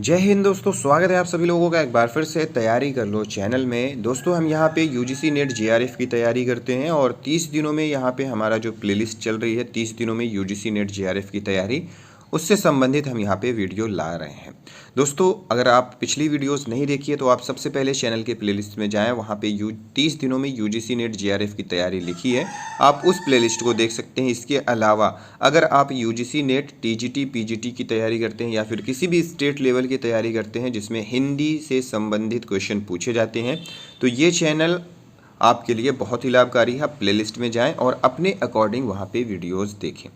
जय हिंद दोस्तों, स्वागत है आप सभी लोगों का एक बार फिर से तैयारी कर लो चैनल में। दोस्तों हम यहाँ पे यूजीसी नेट जेआरएफ की तैयारी करते हैं और 30 दिनों में यहाँ पे हमारा जो प्लेलिस्ट चल रही है 30 दिनों में यूजीसी नेट जेआरएफ की तैयारी, उससे संबंधित हम यहाँ पे वीडियो ला रहे हैं। दोस्तों अगर आप पिछली वीडियोस नहीं देखिए तो आप सबसे पहले चैनल के प्लेलिस्ट में जाएं, वहाँ पे 30 दिनों में यूजीसी नेट जेआरएफ की तैयारी लिखी है, आप उस प्लेलिस्ट को देख सकते हैं। इसके अलावा अगर आप यूजीसी नेट टीजीटी पीजीटी की तैयारी करते हैं या फिर किसी भी स्टेट लेवल की तैयारी करते हैं जिसमें हिंदी से संबंधित क्वेश्चन पूछे जाते हैं, तो ये चैनल आपके लिए बहुत ही लाभकारी है। आप प्लेलिस्ट में जाएं और अपने अकॉर्डिंग वहाँ पे वीडियोस देखें।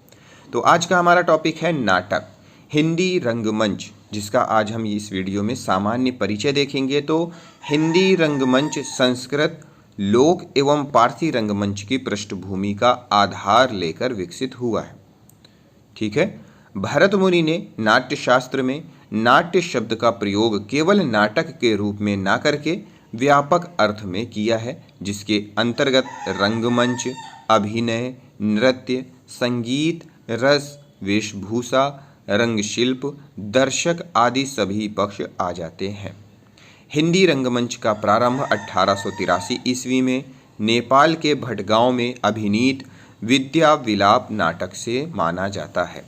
तो आज का हमारा टॉपिक है नाटक, हिंदी रंगमंच, जिसका आज हम इस वीडियो में सामान्य परिचय देखेंगे। तो हिंदी रंगमंच संस्कृत लोक एवं पारसी रंगमंच की पृष्ठभूमि का आधार लेकर विकसित हुआ है। ठीक है। भरत मुनि ने नाट्य शास्त्र में नाट्य शब्द का प्रयोग केवल नाटक के रूप में ना करके व्यापक अर्थ में किया है, जिसके अंतर्गत रंगमंच, अभिनय, नृत्य, संगीत, रस, वेशभूषा, रंगशिल्प, दर्शक आदि सभी पक्ष आ जाते हैं। हिंदी रंगमंच का प्रारंभ 1883 ईस्वी में नेपाल के भटगांव में अभिनीत विद्या विलाप नाटक से माना जाता है।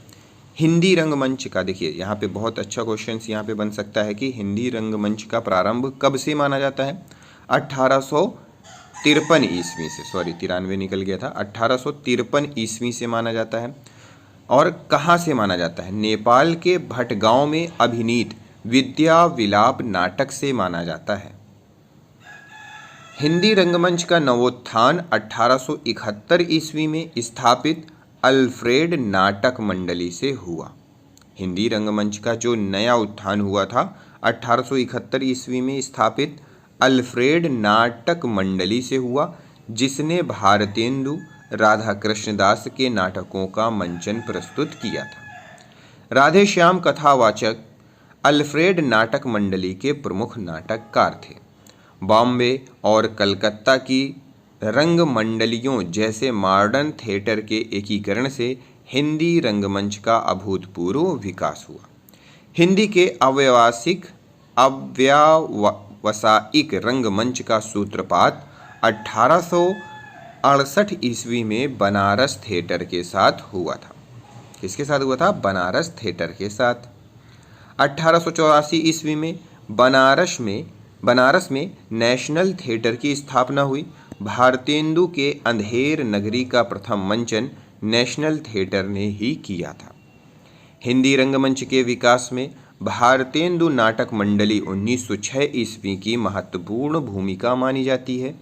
हिंदी रंगमंच का देखिए यहाँ पे बहुत अच्छा क्वेश्चन यहाँ पे बन सकता है कि हिंदी रंगमंच का प्रारंभ कब से माना जाता है। 1853 ईस्वी से, सॉरी 93 निकल गया था, 1853 ईस्वी से माना जाता है। और कहाँ से माना जाता है? नेपाल के भटगांव में अभिनीत विद्या विलाप नाटक से माना जाता है। हिंदी रंगमंच का नवोत्थान 1871 ईस्वी में स्थापित अल्फ्रेड नाटक मंडली से हुआ। हिंदी रंगमंच का जो नया उत्थान हुआ था 1871 ईस्वी में स्थापित अल्फ्रेड नाटक मंडली से हुआ, जिसने भारतेंदु राधा कृष्णदास के नाटकों का मंचन प्रस्तुत किया था। राधेश्याम कथावाचक अल्फ्रेड नाटक मंडली के प्रमुख नाटककार थे। बॉम्बे और कलकत्ता की रंग मंडलियों जैसे मॉडर्न थिएटर के एकीकरण से हिंदी रंगमंच का अभूतपूर्व विकास हुआ। हिंदी के अव्यावसायिक रंगमंच का सूत्रपात 1868 ईस्वी में बनारस थिएटर के साथ हुआ था। किसके साथ हुआ था? बनारस थिएटर के साथ। 1884 ईस्वी में बनारस में नेशनल थिएटर की स्थापना हुई। भारतेंदु के अंधेर नगरी का प्रथम मंचन नेशनल थिएटर ने ही किया था। हिंदी रंगमंच के विकास में भारतेंदु नाटक मंडली 1906 ईस्वी की महत्वपूर्ण भूमिका मानी जाती है।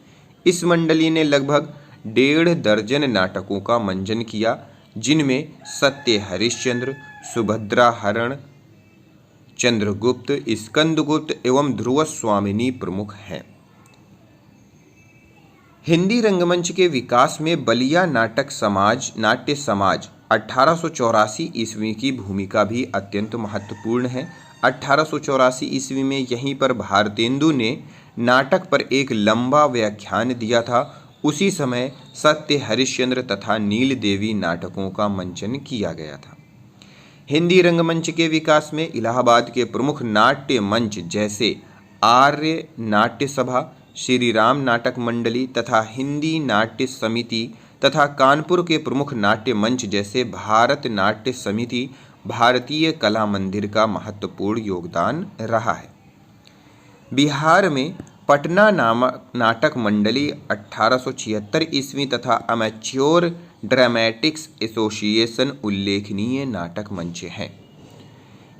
इस मंडली ने लगभग 1.5 दर्जन नाटकों का मंचन किया, जिनमें सत्य हरिश्चंद्र, सुभद्रा हरण, चंद्रगुप्त, स्कंदगुप्त एवं ध्रुव स्वामिनी प्रमुख हैं। हिंदी रंगमंच के विकास में बलिया नाट्य समाज 1884 ईस्वी की भूमिका भी अत्यंत महत्वपूर्ण है। 1884 ईस्वी में यहीं पर भारतेंदु ने नाटक पर एक लंबा व्याख्यान दिया था। उसी समय सत्य हरिश्चंद्र तथा नील देवी नाटकों का मंचन किया गया था। हिंदी रंगमंच के विकास में इलाहाबाद के प्रमुख नाट्य मंच जैसे आर्य नाट्य सभा, श्री राम नाटक मंडली तथा हिंदी नाट्य समिति तथा कानपुर के प्रमुख नाट्य मंच जैसे भारत नाट्य समिति, भारतीय कला मंदिर का महत्वपूर्ण योगदान रहा है। बिहार में पटना नाटक मंडली 1876 ईस्वी तथा अमेच्योर ड्रामेटिक्स एसोसिएशन उल्लेखनीय नाटक मंच हैं।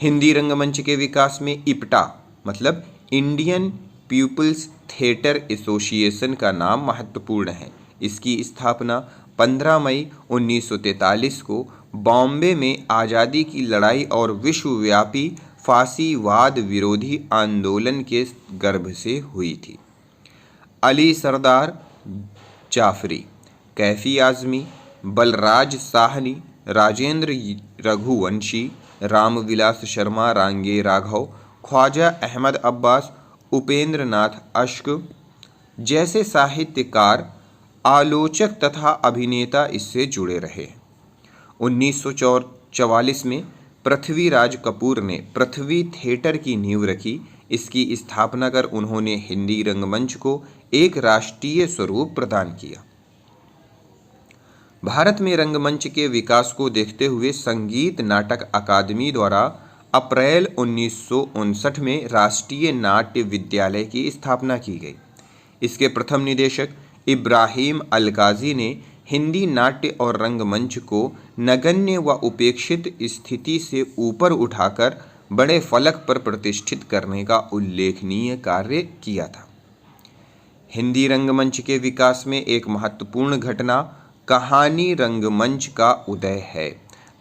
हिंदी रंगमंच के विकास में इप्टा मतलब इंडियन पीपुल्स थिएटर एसोसिएशन का नाम महत्वपूर्ण है। इसकी स्थापना 15 मई 1943 को बॉम्बे में आज़ादी की लड़ाई और विश्वव्यापी फांसीवाद विरोधी आंदोलन के गर्भ से हुई थी। अली सरदार जाफरी, कैफी आज़मी, बलराज साहनी, राजेंद्र रघुवंशी, रामविलास शर्मा, रांगे राघव, ख्वाजा अहमद अब्बास, उपेंद्र नाथ अश्क जैसे साहित्यकार, आलोचक तथा अभिनेता इससे जुड़े रहे। 1944 में पृथ्वीराज कपूर ने पृथ्वी थिएटर की नींव रखी। इसकी स्थापना कर उन्होंने हिंदी रंगमंच को एक राष्ट्रीय स्वरूप प्रदान किया। भारत में रंगमंच के विकास को देखते हुए संगीत नाटक अकादमी द्वारा अप्रैल 1959 में राष्ट्रीय नाट्य विद्यालय की स्थापना की गई। इसके प्रथम निदेशक इब्राहिम अलकाजी ने हिंदी नाट्य और रंगमंच को नगण्य व उपेक्षित स्थिति से ऊपर उठाकर बड़े फलक पर प्रतिष्ठित करने का उल्लेखनीय कार्य किया था। हिंदी रंगमंच के विकास में एक महत्वपूर्ण घटना कहानी रंगमंच का उदय है।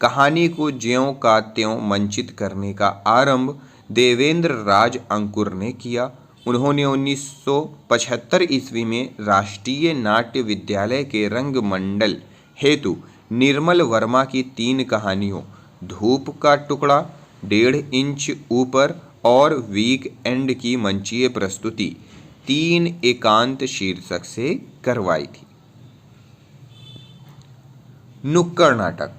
कहानी को ज्यों का त्यों मंचित करने का आरंभ देवेंद्र राज अंकुर ने किया। उन्होंने 1975 ईस्वी में राष्ट्रीय नाट्य विद्यालय के रंगमंडल हेतु निर्मल वर्मा की 3 कहानियों धूप का टुकड़ा, 1.5 इंच ऊपर और वीक एंड की मंचीय प्रस्तुति 3 एकांत शीर्षक से करवाई थी। नुक्कड़ नाटक।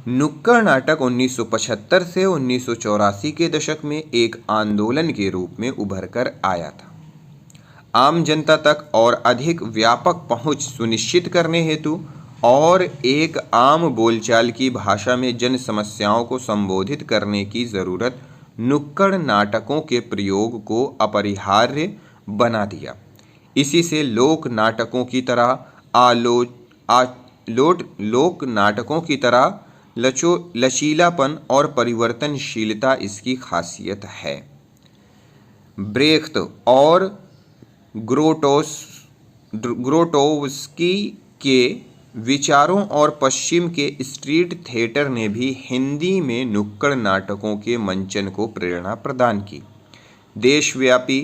नुक्कड़ नाटक 1975 से 1984 के दशक में एक आंदोलन के रूप में उभर कर आया था। आम जनता तक और अधिक व्यापक पहुंच सुनिश्चित करने हेतु और एक आम बोलचाल की भाषा में जन समस्याओं को संबोधित करने की जरूरत नुक्कड़ नाटकों के प्रयोग को अपरिहार्य बना दिया। इसी से लोक नाटकों की तरह लोक नाटकों की तरह लचीलापन और परिवर्तनशीलता इसकी खासियत है। ब्रेख्त और ग्रोटोव्स्की के विचारों और पश्चिम के स्ट्रीट थिएटर ने भी हिंदी में नुक्कड़ नाटकों के मंचन को प्रेरणा प्रदान की। देशव्यापी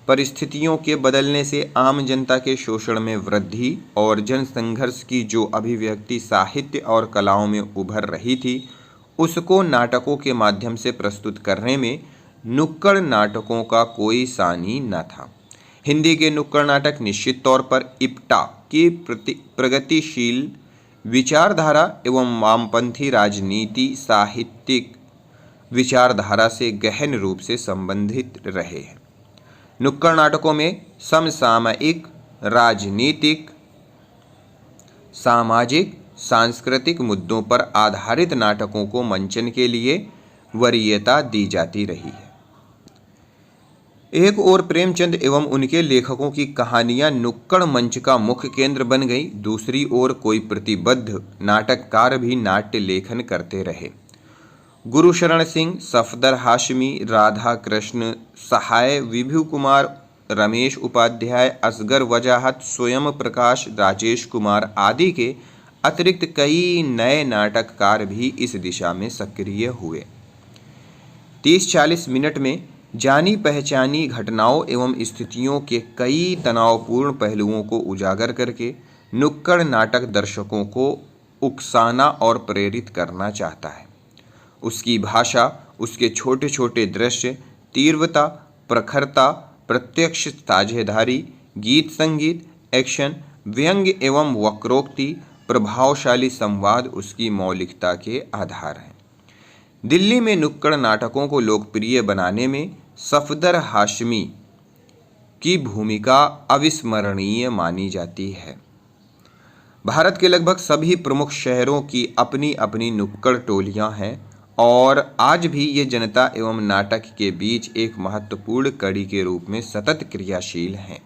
परिस्थितियों के बदलने से आम जनता के शोषण में वृद्धि और जनसंघर्ष की जो अभिव्यक्ति साहित्य और कलाओं में उभर रही थी, उसको नाटकों के माध्यम से प्रस्तुत करने में नुक्कड़ नाटकों का कोई सानी न था। हिंदी के नुक्कड़ नाटक निश्चित तौर पर इप्टा की प्रगतिशील विचारधारा एवं वामपंथी राजनीति साहित्यिक विचारधारा से गहन रूप से संबंधित रहे हैं। नुक्कड़ नाटकों में समसामयिक, राजनीतिक, सामाजिक, सांस्कृतिक मुद्दों पर आधारित नाटकों को मंचन के लिए वरीयता दी जाती रही है। एक ओर प्रेमचंद एवं उनके लेखकों की कहानियां नुक्कड़ मंच का मुख्य केंद्र बन गई, दूसरी ओर कोई प्रतिबद्ध नाटककार भी नाट्य लेखन करते रहे। गुरुशरण सिंह, सफदर हाशमी, राधा कृष्ण सहाय, विभु कुमार, रमेश उपाध्याय, असगर वजाहत, स्वयं प्रकाश, राजेश कुमार आदि के अतिरिक्त कई नए नाटककार भी इस दिशा में सक्रिय हुए। 30-40 मिनट में जानी पहचानी घटनाओं एवं स्थितियों के कई तनावपूर्ण पहलुओं को उजागर करके नुक्कड़ नाटक दर्शकों को उकसाना और प्रेरित करना चाहता है। उसकी भाषा, उसके छोटे छोटे दृश्य, तीव्रता, प्रखरता, प्रत्यक्ष साझेदारी, गीत संगीत, एक्शन, व्यंग्य एवं वक्रोक्ति, प्रभावशाली संवाद उसकी मौलिकता के आधार हैं। दिल्ली में नुक्कड़ नाटकों को लोकप्रिय बनाने में सफदर हाशमी की भूमिका अविस्मरणीय मानी जाती है। भारत के लगभग सभी प्रमुख शहरों की अपनी अपनी नुक्कड़ टोलियां हैं और आज भी ये जनता एवं नाटक के बीच एक महत्वपूर्ण कड़ी के रूप में सतत क्रियाशील हैं।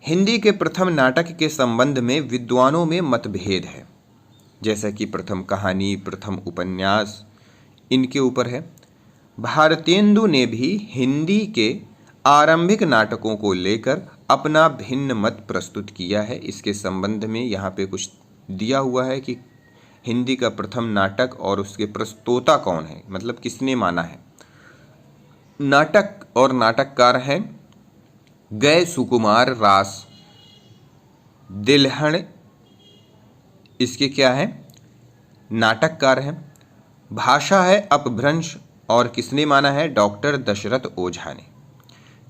हिंदी के प्रथम नाटक के संबंध में विद्वानों में मतभेद है, जैसा कि प्रथम कहानी, प्रथम उपन्यास इनके ऊपर है। भारतेंदु ने भी हिंदी के आरंभिक नाटकों को लेकर अपना भिन्न मत प्रस्तुत किया है। इसके संबंध में यहाँ पे कुछ दिया हुआ है कि हिंदी का प्रथम नाटक और उसके प्रस्तोता कौन है, मतलब किसने माना है। नाटक और नाटककार हैं गए सुकुमार रास दिलहन, इसके क्या है, नाटककार हैं। भाषा है अपभ्रंश और किसने माना है, डॉक्टर दशरथ ओझा ने।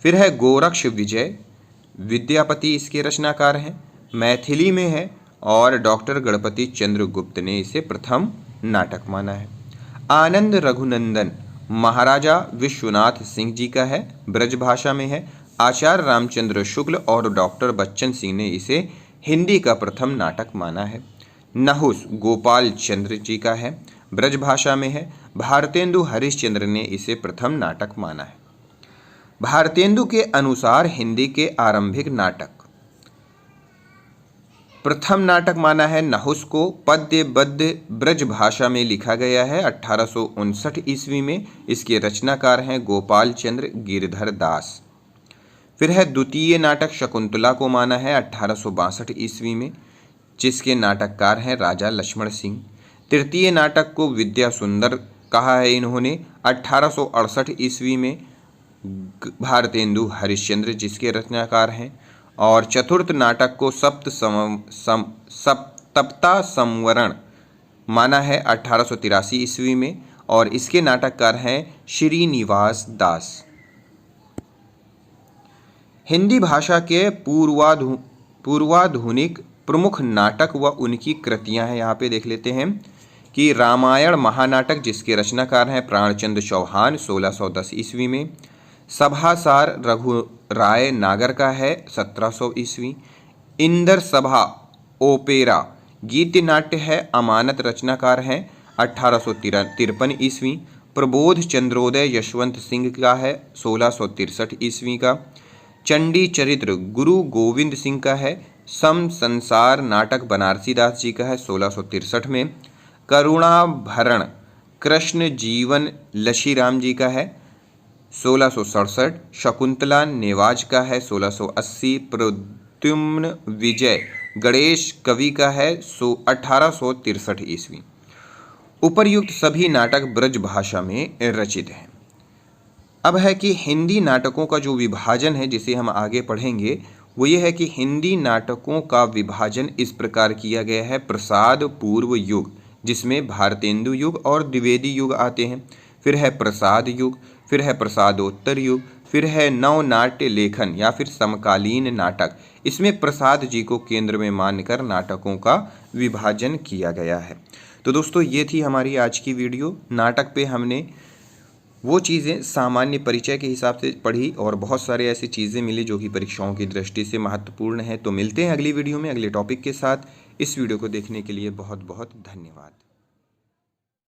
फिर है गोरक्ष विजय विद्यापति, इसके रचनाकार हैं। मैथिली में है और डॉक्टर गणपति चंद्र गुप्त ने इसे प्रथम नाटक माना है। आनंद रघुनंदन महाराजा विश्वनाथ सिंह जी का है, ब्रज भाषा में है। आचार्य रामचंद्र शुक्ल और डॉक्टर बच्चन सिंह ने इसे हिंदी का प्रथम नाटक माना है। नहुस गोपाल चंद्र जी का है, ब्रज भाषा में है। भारतेंदु हरिश्चंद्र ने इसे प्रथम नाटक माना है। भारतेंदु के अनुसार हिंदी के आरंभिक नाटक, प्रथम नाटक माना है नहुस को। पद्य बद्य ब्रज भाषा में लिखा गया है 1859 ईस्वी में। इसके रचनाकार हैं गोपाल चंद्र गिरधर दास। फिर है द्वितीय नाटक शकुंतला को माना है 1862 ईस्वी में, जिसके नाटककार हैं राजा लक्ष्मण सिंह। तृतीय नाटक को विद्या सुंदर कहा है इन्होंने 1868 ईस्वी में, भारतेंदु हरिश्चंद्र जिसके रचनाकार हैं। और चतुर्थ नाटक को सप्तता संवरण माना है 1883 ईस्वी में, और इसके नाटककार हैं श्रीनिवास दास। हिंदी भाषा के पूर्वाधुनिक प्रमुख नाटक व उनकी कृतियां हैं, यहाँ पे देख लेते हैं कि रामायण महानाटक जिसके रचनाकार हैं प्राणचंद्र चौहान 1610 ईस्वी में। सभासार रघुराय नागर का है 1700 ईस्वी। इंदर सभा ओपेरा गीत नाट्य है, अमानत रचनाकार हैं 1853 ईस्वी। प्रबोध चंद्रोदय यशवंत सिंह का है 1663 ईस्वी का। चंडी चरित्र गुरु गोविंद सिंह का है। सम संसार नाटक बनारसी दास जी का है 1663 में। करुणाभरण कृष्ण जीवन लशीराम जी का है 1667। शकुंतला नेवाज का है 1680। प्रद्युम्न विजय गणेश कवि का है 1863 ईस्वी। उपर्युक्त सभी नाटक ब्रज भाषा में रचित हैं। अब है कि हिंदी नाटकों का जो विभाजन है जिसे हम आगे पढ़ेंगे, वो ये है कि हिंदी नाटकों का विभाजन इस प्रकार किया गया है। प्रसाद पूर्व युग जिसमें भारतेंदु युग और द्विवेदी युग आते हैं, फिर है प्रसाद युग, फिर है प्रसादोत्तर युग, फिर है नवनाट्य लेखन या फिर समकालीन नाटक। इसमें प्रसाद जी को केंद्र में मानकर नाटकों का विभाजन किया गया है। तो दोस्तों ये थी हमारी आज की वीडियो। नाटक पे हमने वो चीज़ें सामान्य परिचय के हिसाब से पढ़ी और बहुत सारे ऐसी चीज़ें मिली जो कि परीक्षाओं की दृष्टि से महत्वपूर्ण है। तो मिलते हैं अगली वीडियो में अगले टॉपिक के साथ। इस वीडियो को देखने के लिए बहुत बहुत धन्यवाद।